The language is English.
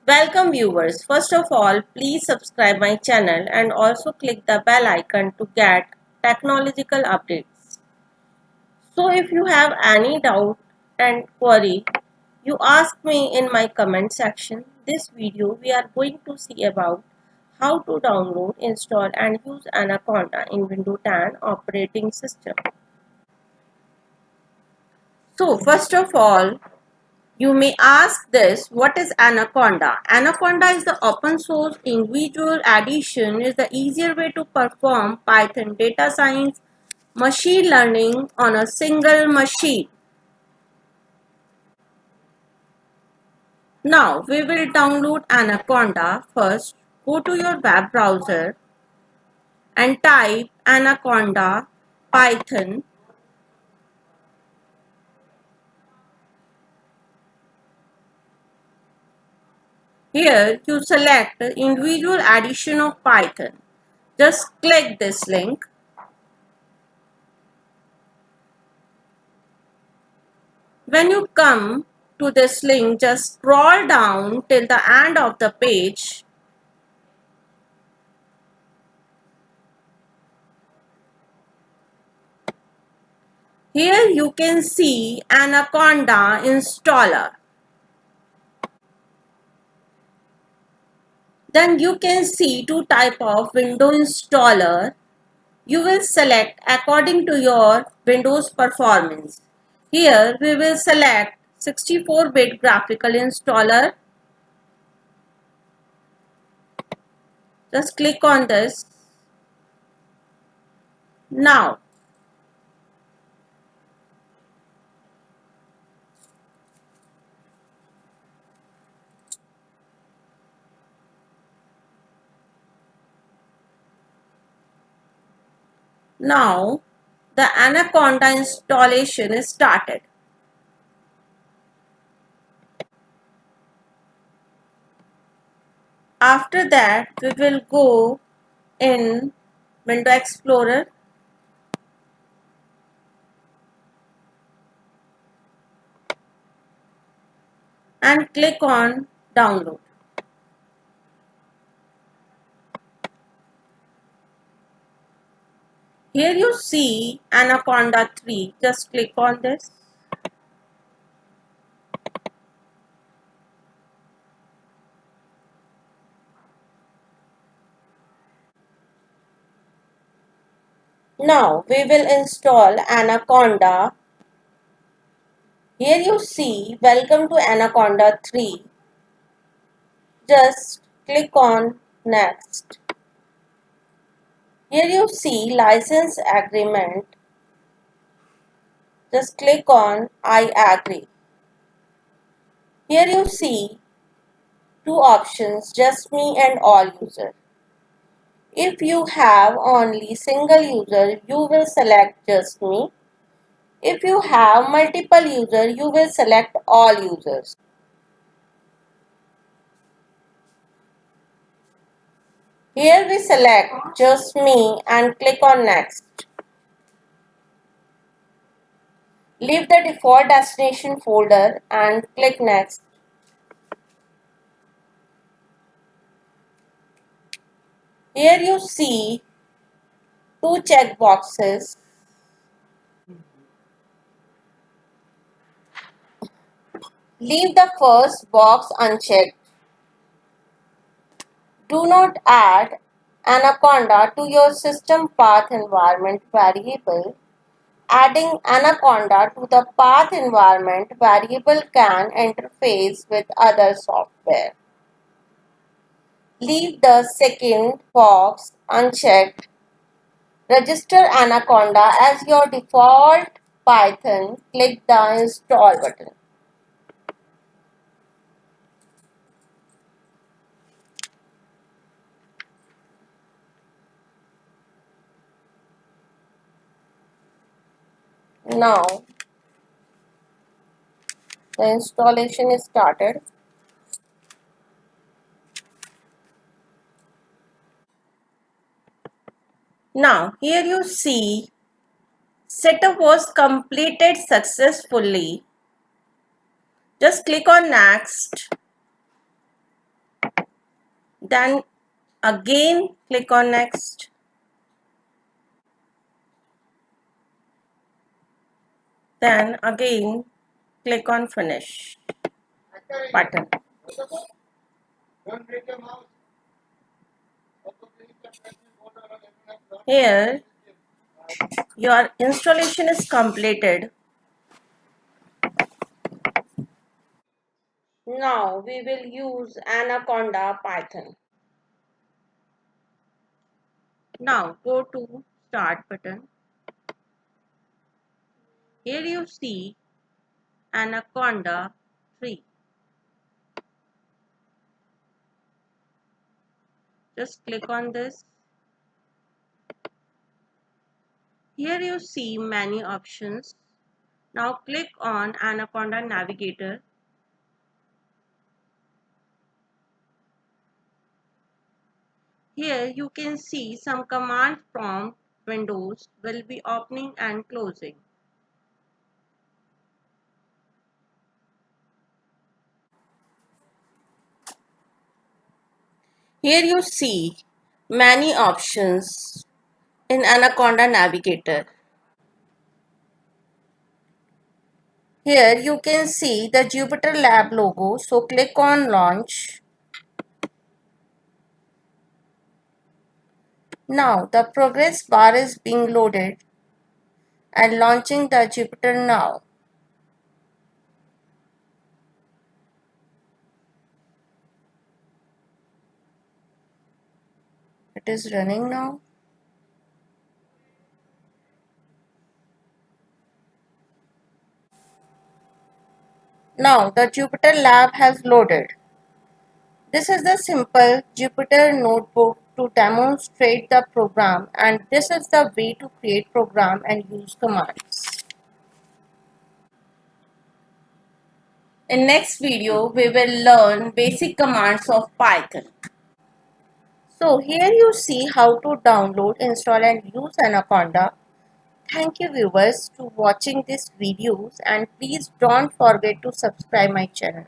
Welcome viewers. First of all, please subscribe my channel and also click the bell icon to get technological updates. So if you have any doubt and query, you ask me in my comment section. This video we are going to see about how to download, install and use Anaconda in Windows 10 operating system. So first of all, you may ask this, what is Anaconda? Anaconda is the open source individual addition is the easier way to perform Python data science machine learning on a single machine. Now we will download Anaconda. First, go to your web browser and type Anaconda Python. Here you select individual addition of Python. Just click this link. When you come to this link, just scroll down till the end of the page. Here you can see Anaconda installer. Then you can see two types of Windows installer. You will select according to your Windows performance. Here we will select 64-bit graphical installer. Just click on this. Now the Anaconda installation is started. After that, we will go in Window Explorer and click on download. Here you see Anaconda 3. Just click on this. Now we will install Anaconda. Here you see welcome to Anaconda 3. Just click on next. Here you see license agreement. Just click on I agree. Here you see two options, just me and all user. If you have only single user, you will select just me. If you have multiple users, you will select all users. Here we select just me and click on next. Leave the default destination folder and click next. Here you see two check boxes. Leave the first box unchecked. Do not add Anaconda to your system path environment variable. Adding Anaconda to the path environment variable can interface with other software. Leave the second box unchecked. Register Anaconda as your default Python. Click the install button. Now the installation is started. Now here you see setup was completed successfully. Just click on next. Then again click on next. Then again click on finish button. Here your installation is completed. Now we will use Anaconda Python. Now go to start button. Here you see Anaconda 3. Just click on this. Here you see many options. Now click on Anaconda Navigator. Here you can see some command prompt windows will be opening and closing. Here you see many options in Anaconda Navigator. Here you can see the Jupyter Lab logo, so click on launch. Now the progress bar is being loaded and launching the Jupyter now. It is running now. Now the Jupyter Lab has loaded. This is the simple Jupyter notebook to demonstrate the program, and this is the way to create program and use commands. In next video, we will learn basic commands of Python. So here you see how to download, install and use Anaconda. Thank you viewers to watching these videos, and please don't forget to subscribe my channel.